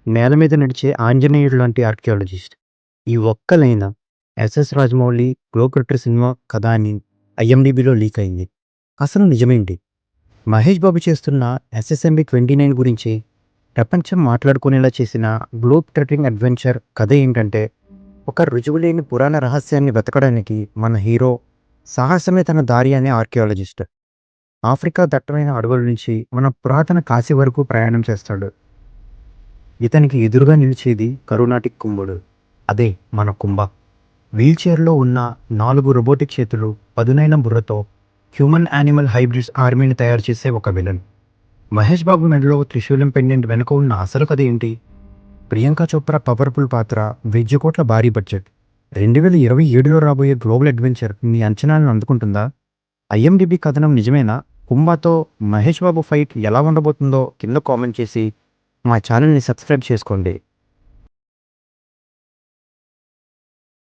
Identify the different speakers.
Speaker 1: నేల మీద నడిచే ఆంజనేయుడు లాంటి ఆర్కియాలజిస్ట్. ఈ ఒక్క లైన్ ఎస్ఎస్ రాజమౌళి 'గ్లోకట్టర్' సినిమా కథ అని ఐఎండీబీలో లీక్ అయింది. అసలు నిజమేంటి? మహేష్ బాబు చేస్తున్న ఎస్ఎస్ఎంబి 29 గురించి ప్రపంచం మాట్లాడుకునేలా చేసిన గ్లోబ్ ట్రెక్కింగ్ అడ్వెంచర్ కథ ఏంటంటే, ఒక రుజువులేని పురాణ రహస్యాన్ని వెతకడానికి మన హీరో సాహసమే తన దారి అనే ఆర్కియాలజిస్ట్. ఆఫ్రికా దట్టమైన అడవుల నుంచి మన పురాతన కాశీ వరకు ప్రయాణం చేస్తాడు. ఇతనికి ఎదురుగా నిలిచేది కరోనాటిక్ కుంభుడు. అదే మన కుంభ. వీల్‌చైర్‌లో ఉన్న 4 రోబోటిక్ చేతులు, పదునైన బుర్రతో హ్యూమన్ యానిమల్ హైబ్రిడ్స్ ఆర్మీని తయారు చేసే ఒక విలన్. మహేష్ బాబు మెడలో త్రిశూలం పెండెంట్ వెనుక ఉన్న అసలు కథ ఏంటి? ప్రియాంక చోప్రా పవర్‌ఫుల్ పాత్ర, 1000 కోట్ల భారీ బడ్జెట్. 2027లో రాబోయే గ్లోబల్ అడ్వెంచర్ మీ అంచనాలను అందుకుంటుందా? ఐఎండీబీ కథనం నిజమేనా? కుంభతో మహేష్ బాబు ఫైట్ ఎలా ఉండబోతుందో కింద కామెంట్ చేసి మా ఛానల్‌ని సబ్స్క్రైబ్ చేసుకోండి.